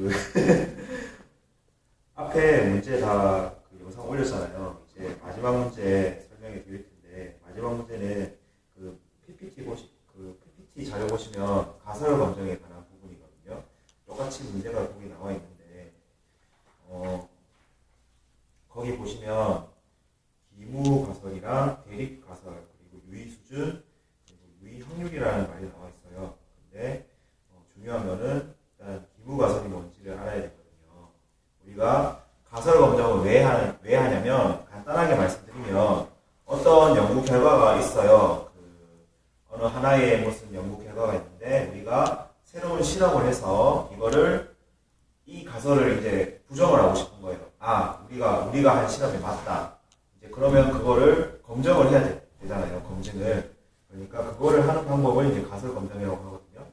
그 앞에 문제 다그 영상 올렸잖아요. 이제 마지막 문제 설명해 드릴 텐데 마지막 문제는 그 PPT 자료 보시면 가설 검정에 관한 부분이거든요. 똑같이 문제가 거기 나와 있는데 거기 보시면 기무 가설이랑 대립 가설 그리고 유의 수준 그리고 유의 확률이라는 말이 나와 있어요. 근데 중요한 거는 일단 기무 가설이 뭔지를 알아야 되거든요. 우리가 가설 검정을 왜 하냐면 간단하게 말씀드리면 어떤 연구 결과가 있어요. 어느 하나의 무슨 연구 결과가 있는데 우리가 새로운 실험을 해서 이 가설을 이제 부정을 하고 싶은 거예요. 아, 우리가 한 실험이 맞다. 이제 그러면 그거를 검증을 해야 되잖아요. 검증을. 그러니까 그거를 하는 방법을 이제 가설 검증이라고 하거든요.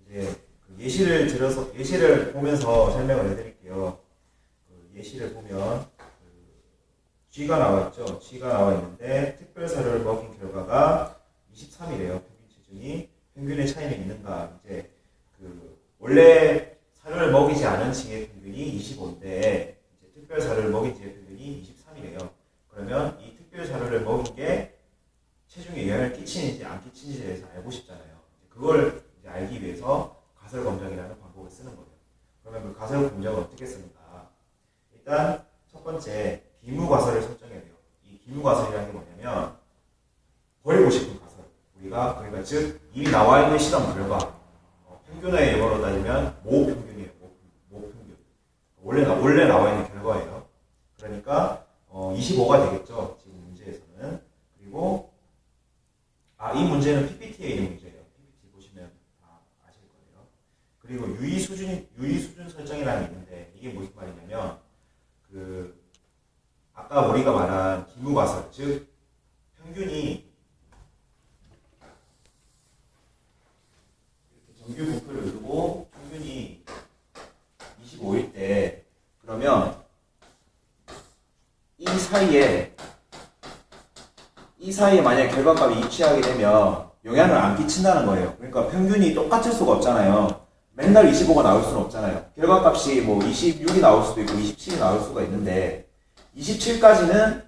이제 예시를 보면서 설명을 해드릴게요. 예시를 보면 G가 나와 있죠. G가 나와 있는데 특별 사료를 먹인 결과가 23이래요. 평균 체중이 평균의 차이는 있는가? 이제 원래 사료를 먹이지 않은 G의 평균이 25인데 이제 특별 사료를 먹인 G의 평균이 23이래요. 그러면 이 특별 사료를 먹인 게 체중에 영향을 끼치는지 안 끼치는지에 대해서 알고 싶잖아요. 그걸 이제 알기 위해서 가설 검정이라는 방법을 쓰는 거예요. 그러면 그 가설 검정을 어떻게 씁니까? 일단 첫 번째 기무 가설을 설정해야 돼요. 이 기무 가설이라는 게 뭐냐면 버리고 싶은 가설. 그러니까 즉 이미 나와 있는 실험 결과 평균의 영어로 따지면 모평균이에요. 모평균. 원래 나와 있는 결과예요. 그러니까 25가 되겠죠. 지금 문제에서는. 그리고 이 문제는 PPT에 있는 문제예요. PPT 보시면 다 아실 거예요. 그리고 유의 수준 설정이라는 게 있는데 이게 무슨 말이냐면 아까 우리가 말한 기무 가설, 즉 평균이 정규 분포를 두고 평균이 25일 때 그러면 이 사이에 만약 결과값이 일치하게 되면 영향을 안 끼친다는 거예요. 그러니까 평균이 똑같을 수가 없잖아요. 맨날 25가 나올 수는 없잖아요. 결과값이 뭐 26이 나올 수도 있고 27이 나올 수가 있는데 27까지는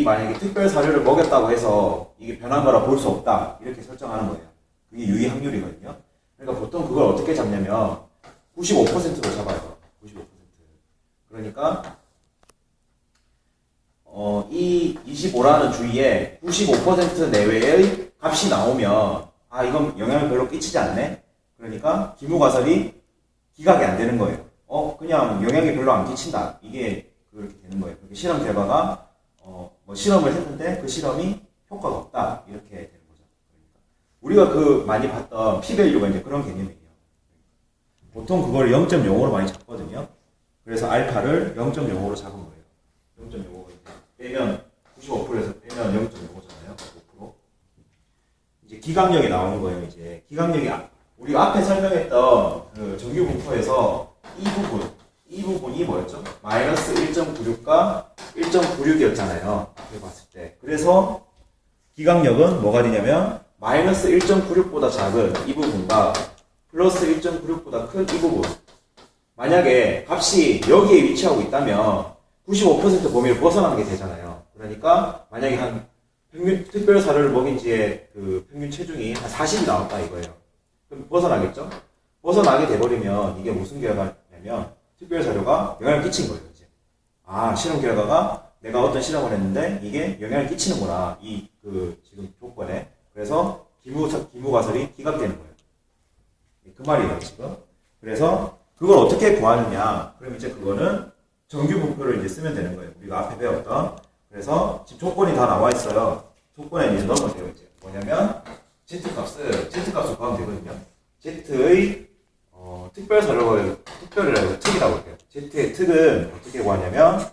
만약에 특별 사료를 먹였다고 해서 이게 변한 거라 볼 수 없다 이렇게 설정하는 거예요. 그게 유의 확률이거든요. 그러니까 보통 그걸 어떻게 잡냐면 95%로 잡아요. 95%. 그러니까 이 25라는 주의에 95% 내외의 값이 나오면 이건 영향을 별로 끼치지 않네. 그러니까 기무 가설이 기각이 안 되는 거예요. 그냥 영향이 별로 안 끼친다. 이게 그렇게 되는 거예요. 그렇게 실험 결과가 실험을 했는데 그 실험이 효과가 없다. 이렇게 되는 거죠. 그러니까 우리가 많이 봤던 p-밸류가 이제 그런 개념이에요. 보통 그걸 0.05로 많이 잡거든요. 그래서 알파를 0.05로 잡은 거예요. 0.05 빼면 95%에서 빼면 0.05잖아요. 5%. 이제 기각력이 나오는 거예요. 이제 기각력이 우리가 앞에 설명했던 그 정규 분포에서 이 부분이 뭐였죠? 마이너스 1.96과 1.96이었잖아요. 앞에 봤을 때. 그래서 기각력은 뭐가 되냐면 마이너스 1.96보다 작은 이 부분과 플러스 1.96보다 큰 이 부분. 만약에 값이 여기에 위치하고 있다면 95% 범위를 벗어나는 게 되잖아요. 그러니까 만약에 한 특별 사료를 먹인 지의 그 평균 체중이 한 40이 나왔다 이거예요. 그럼 벗어나겠죠? 벗어나게 돼버리면 이게 무슨 결과냐면 특별 사료가 영향을 끼친 거예요. 이제. 실험 결과가 내가 어떤 실험을 했는데 이게 영향을 끼치는구나. 지금 조건에. 그래서 기무 가설이 기각되는 거예요. 그 말이에요, 지금. 그래서 그걸 어떻게 구하느냐. 그럼 이제 그거는 정규 분포를 이제 쓰면 되는 거예요. 우리가 앞에 배웠던. 그래서 지금 조건이 다 나와 있어요. 조건에 이제 넣으면 돼요, 이제. 뭐냐면 Z값을 구하면 되거든요. Z의 특별이라고 해서 특이라고 할게요. Z의 특은 어떻게 구하냐면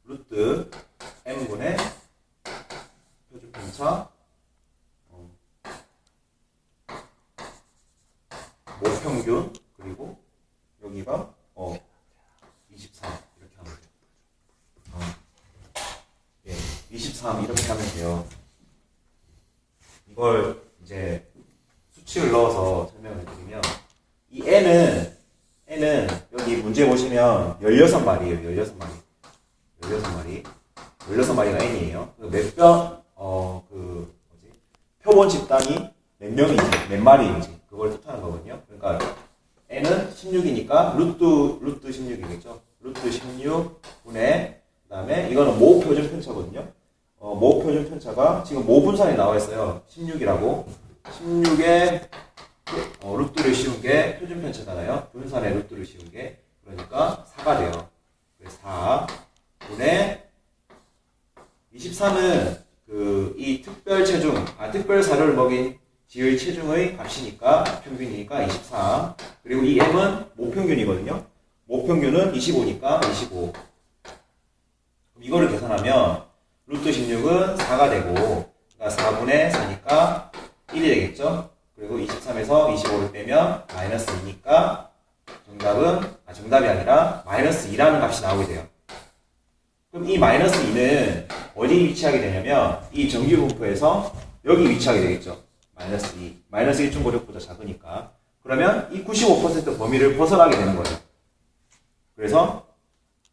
루트 m분의 표준편차 모평균 그리고 여기가 23 이렇게 하면 돼요. 23 이렇게 하면 돼요. 이걸 이제 수칙을 넣어서 설명을 해드리면 이 n은 여기 문제 보시면 16마리예요. 16마리. 16마리가 n이에요. 표본 집단이 몇 명인지, 몇 마리인지 그걸 뜻하는 거거든요. 그러니까 n은 16이니까 루트 16이겠죠. 루트 16분의 그다음에 이거는 모 표준 편차거든요. 모 표준 편차가 지금 모 분산이 나와 있어요. 16이라고. 16에 루트를 씌운 게 표준 편차잖아요. 분산에 루트를 씌운 게. 그러니까 4가 돼요. 그래서 4분의 23은 이 특별 사료를 먹인 지의 체중의 값이니까 평균이니까 23. 그리고 이 m은 모평균이거든요. 모평균은 25니까 25. 그럼 이거를 계산하면 루트 16은 4가 되고 그러니까 4분의 4니까 1이 되겠죠. 그리고 23에서 25를 빼면 마이너스 2니까 정답이 아니라 마이너스 2라는 값이 나오게 돼요. 그럼 이 마이너스 2는 어디 위치하게 되냐면 이 정규분포에서 여기 위치하게 되겠죠. 마이너스 2. 마이너스 1.56보다 작으니까. 그러면 이 95% 범위를 벗어나게 되는 거예요. 그래서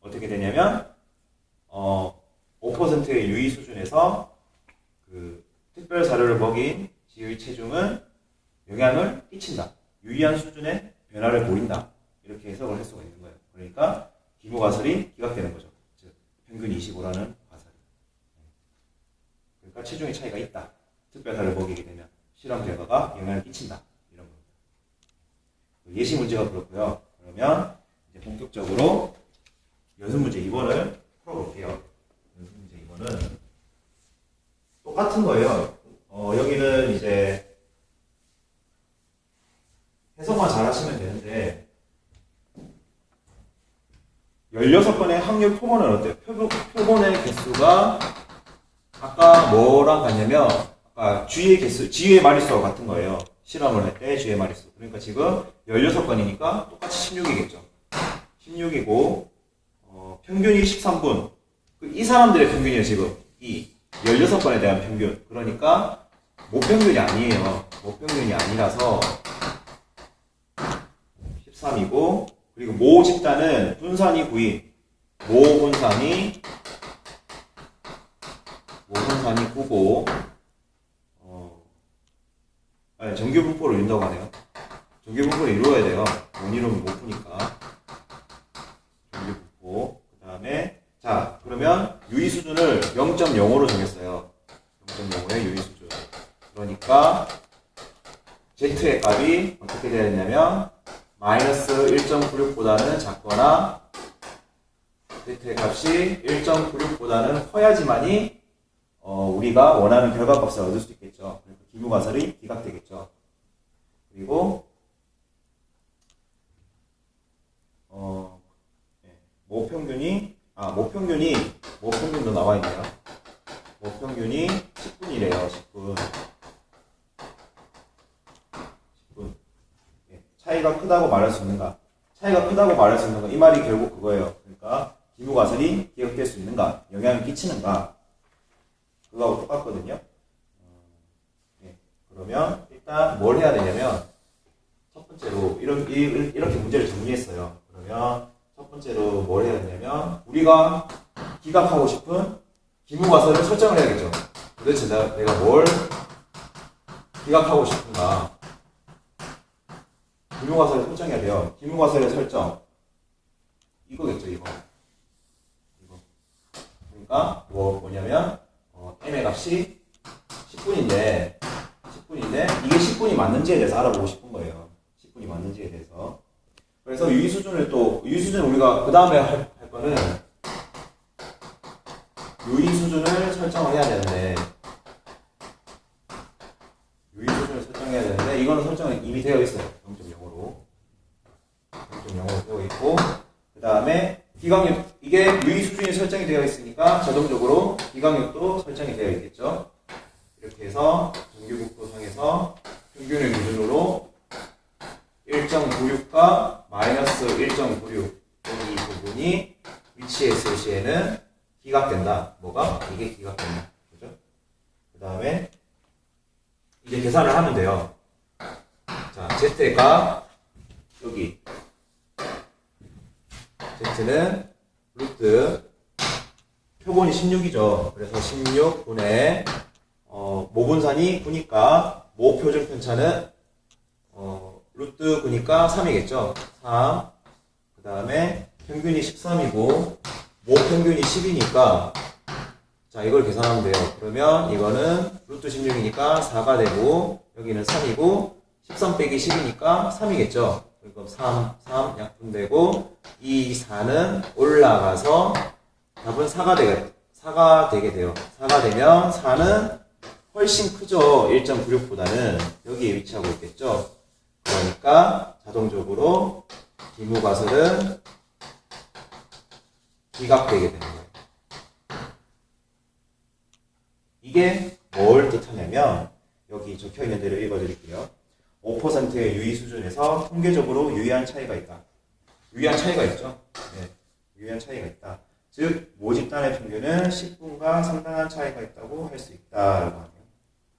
어떻게 되냐면 5%의 유의 수준에서 그 특별 사료를 먹인 지의 체중은 영향을 끼친다. 유의한 수준의 변화를 보인다. 이렇게 해석을 할 수가 있는 거예요. 그러니까 기무가설이 기각되는 거죠. 즉 평균 25라는 가설이. 그러니까 체중의 차이가 있다. 특별 사료를 먹이게 되면 실험 결과가 영향을 끼친다. 이런 겁니다. 예시 문제가 그렇고요. 그러면 이제 본격적으로 연습 문제 2번을 풀어볼게요. 연습 문제 2번은 똑같은 거예요. 여기는 이제 해석만 잘 하시면 되는데 16번의 확률 표본은 어때요? 표본의 개수가 아까 뭐랑 같냐면 아까 G의 마리수와 같은 거예요. 실험을 할 때 G의 마리수. 그러니까 지금 16번이니까 똑같이 16이겠죠. 16이고 평균이 13분. 이 사람들의 평균이에요. 지금 이 16번에 대한 평균. 그러니까 모평균이 아니에요. 모평균이 아니라서 13이고 그리고 모 집단은 분산이 9인. 모 분산이 9고 정규 분포를 이룬다고 하네요. 정규 분포를 이루어야 돼요. 못 이루면 못 푸니까. 정규 분포. 그 다음에 자 그러면 유의 수준을 0.05로 정했어요. 0.05의 유의 수준. 그러니까 Z의 값이 어떻게 되어야 되냐면 마이너스 1.96보다는 작거나 Z의 값이 1.96보다는 커야지만이 우리가 원하는 결과값을 얻을 수 있겠죠. 그러니까 기무가설이 기각되겠죠. 그리고 모평균도 나와 있네요. 모평균이 10분이래요. 10분. 차이가 크다고 말할 수 있는가? 차이가 크다고 말할 수 있는가? 이 말이 결국 그거예요. 그러니까 기무가설이 기억될 수 있는가? 영향을 끼치는가? 그거하고 똑같거든요. 그러면 일단 뭘 해야 되냐면 첫 번째로 이렇게 문제를 정리했어요. 그러면 첫 번째로 뭘 해야 되냐면 우리가 기각하고 싶은 기무가설을 설정을 해야겠죠. 도대체 내가 뭘 기각하고 싶은가? 기무가설을 설정해야 돼요. 기무가설의 설정 이거겠죠. 이거. 그러니까 뭐냐면 n의 값이 10분인데 이게 10분이 맞는지에 대해서 알아보고 싶은 거예요. 10분이 맞는지에 대해서. 그래서 유의 수준을 우리가 그 다음에 할 거는 유의 수준을 설정을 해야 되는데 이거는 설정이 이미 되어 있어요. 0.0으로 되어 있고 그 다음에 기강력 이게 유의 수준이 설정이 되어 있으니까 자동적으로 기강력도 설정이 되어 있겠죠. 이렇게 해서 정규분포상에서 평균을 기준으로 1.96과 마이너스 1.96 이 부분이 위치했을 시에는 기각된다. 뭐가? 이게 기각된다. 그죠? 그 다음에 이제 계산을 하면 돼요. Z의 값 여기 Z는 루트 표본이 16이죠. 그래서 16분의 모분산이 9니까 모표준 편차는 루트 9니까 3이겠죠. 3. 그 다음에 평균이 13이고 모평균이 10이니까 자 이걸 계산하면 돼요. 그러면 이거는 루트 16이니까 4가 되고 여기는 3이고 13 빼기 10이니까 3이겠죠. 그럼 3 약분되고 이 4는 올라가서 답은 4가 되게 돼요. 4가 되면 4는 훨씬 크죠. 1.96보다는 여기에 위치하고 있겠죠. 그러니까 자동적으로 기무가설은 기각되게 되는 거예요. 이게 뭘 뜻하냐면 여기 적혀있는 대로 읽어드릴게요. 5%의 유의 수준에서 통계적으로 유의한 차이가 있다. 유의한 차이가 있죠. 네, 유의한 차이가 있다. 즉 모집단의 평균은 10분과 상당한 차이가 있다고 할 수 있다라고 하네요.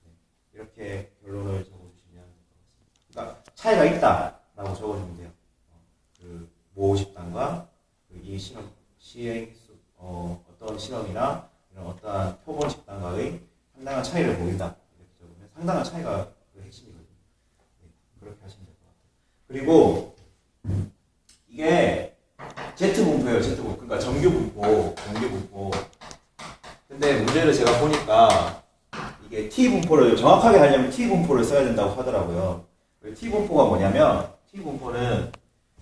네, 이렇게 결론을 적어주시면 될 것 같습니다. 그러니까 차이가 있다라고 적어주면 돼요. 그 모집단과 이 실험 시행 어떤 실험이나 이런 어떠한 표본 집단과의 상당한 차이를 보인다. 이렇게 적으면 상당한 차이가 그 핵심이거든요. 네, 그렇게 하시면 될 것 같아요. 그리고 이게 Z분포예요. Z분포. 그러니까 정규분포. 근데 문제를 제가 보니까 이게 T분포를 정확하게 하려면 T분포를 써야 된다고 하더라고요. T분포가 뭐냐면 T분포는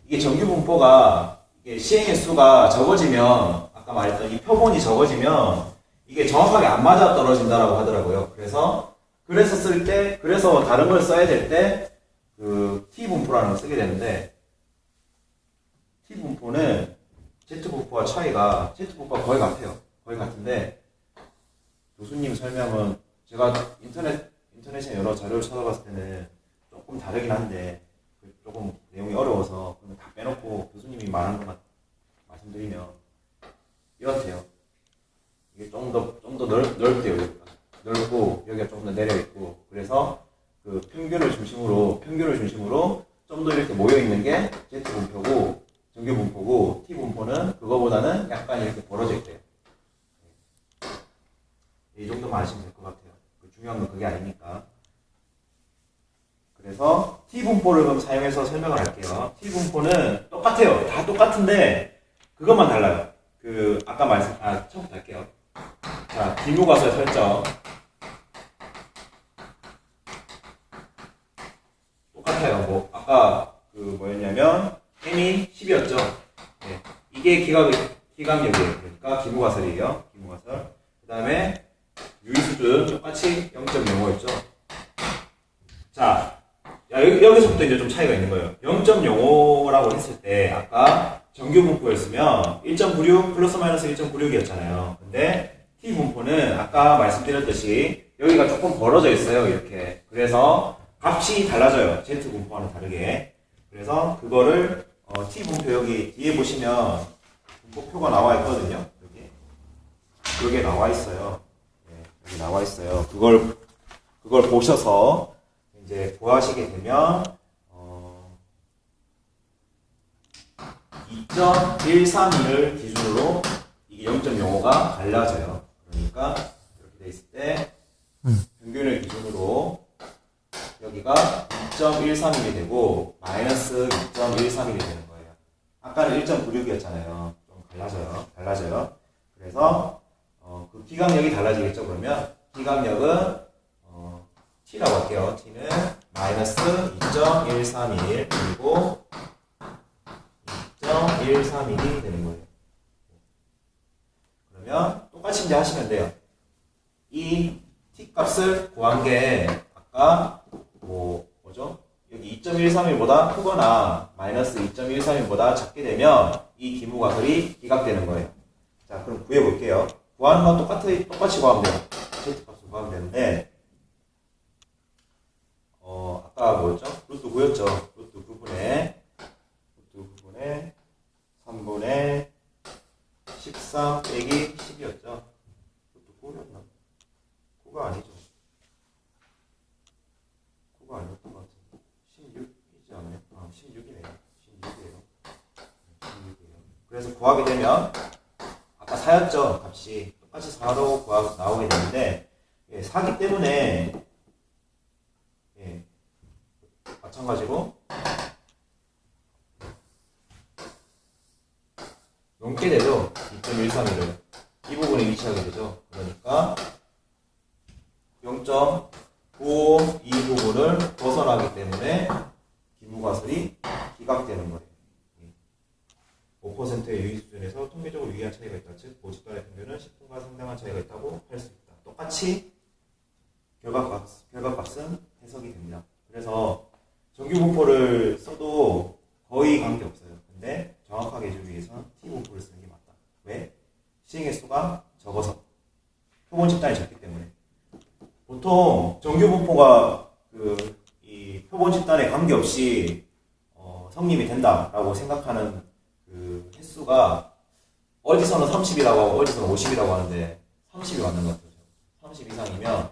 이게 정규분포가 이게 시행의 수가 적어지면 아까 말했던 이 표본이 적어지면 이게 정확하게 안 맞아 떨어진다라고 하더라고요. 그래서 다른 걸 써야 될 때 그 T분포라는 걸 쓰게 되는데 T분포는 Z분포와 차이가 Z분포가 거의 같아요. 거의 같은데 교수님 설명은 제가 인터넷에 여러 자료를 찾아봤을 때는 조금 다르긴 한데 조금 내용이 어려워서 그러면 다 빼놓고 교수님이 말한 것만 말씀드리면 이렇대요. 이게 좀 더 넓대요. 넓고 여기가 조금 더 내려 있고 그래서 그 평균을 중심으로 좀 더 이렇게 모여 있는 게 Z분포고 정규분포고 T분포는 그거보다는 약간 이렇게 벌어져 있대요. 이 정도만 아시면 될 것 같아요. 중요한 건 그게 아니니까. 그래서 T분포를 그럼 사용해서 설명을 할게요. T분포는 똑같아요. 다 똑같은데 그것만 달라요. 처음부터 할게요. 자, 기무가설 설정. 똑같아요. 뭐 아까 뭐였냐면 M이 10이었죠. 네. 이게 기각력이에요. 그러니까 기무가설이에요. 기무가설. 그 다음에 유의수준 똑같이 0.05였죠. 자, 여기서부터 이제 좀 차이가 있는 거예요. 0.05라고 했을 때 아까 정규분포였으면 1.96 플러스 마이너스 1.96이었잖아요. 근데 T분포는 아까 말씀드렸듯이 여기가 조금 벌어져 있어요. 이렇게. 그래서 값이 달라져요. Z분포와는 다르게. 그래서 그거를 T분포 여기 뒤에 보시면 분포표가 나와 있거든요. 여기에 나와 있어요. 네, 여기 나와 있어요. 그걸 보셔서 이제 구하시게 되면 2.132를 기준으로 이게 0.05가 달라져요. 그러니까 이렇게 돼 있을 때 평균을 기준으로 여기가 2.131이 되고 마이너스 2.131이 되는 거예요. 아까는 1.96이었잖아요. 좀 달라져요. 그래서 그 기각력이 달라지겠죠. 그러면 기각력은 T라고 할게요. T는 마이너스 2.131 그리고 2.131이 되는 거예요. 그러면 똑같이 이제 하시면 돼요. 이 T 값을 구한 게 아까 뭐죠? 여기 2.131보다 크거나 마이너스 2.131보다 작게 되면 이 기무가설이 기각되는 거예요. 자, 그럼 구해볼게요. 구하는 건 똑같이 구하면 돼요. Z값을 구하면 되는데 아까 뭐였죠? 루트 9였죠? 루트 9분의 3분의 13 빼기 10이었죠? 루트 9였나? 9가 아니죠? 9가 아니었던 것 같은데 16 그래서 구하게 되면 아까 4였죠 값이 똑같이 4로 나오게 되는데 예, 4기 때문에 예, 마찬가지로 넘게 되죠. 2.131을 이 부분에 위치하게 되죠. 그러니까 0.95 이 부분을 벗어나기 때문에 기무가설이 기각되는 거예요. 5%의 유의 수준에서 통계적으로 유의한 차이가 있다. 즉 모집단의 평균은 10분과 상당한 차이가 있다고 할 수 있다. 똑같이 결과값은 해석이 됩니다. 그래서 정규분포를 써도 거의 관계없어요. 근데 정확하게 해주기 위해서는 T분포를 쓰는 게 맞다. 왜? 시행횟수가 적어서 표본 집단이 적기 때문에. 보통 정규분포가 이 표본 집단에 관계없이 성립이 된다라고 생각하는 그 횟수가 어디서는 30이라고 하고 어디서는 50이라고 하는데 30이 맞는 것 같아요. 30 이상이면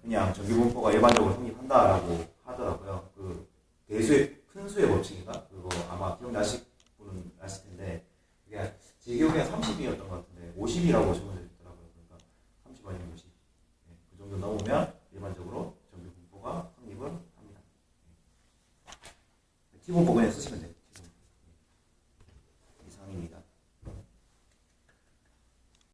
그냥 정규분포가 일반적으로 성립한다라고 하더라고요. 그 대수의 큰 수의 법칙인가? 그거 아마 기억나실 분은 아실 텐데 그게 제 기억에 30이었던 것 같은데 50이라고 적어져 있더라고요. 그러니까 30 아니면 50. 그 정도 넘으면 일반적으로 정규분포가 성립을 합니다. T분포 그냥 쓰시면 돼요.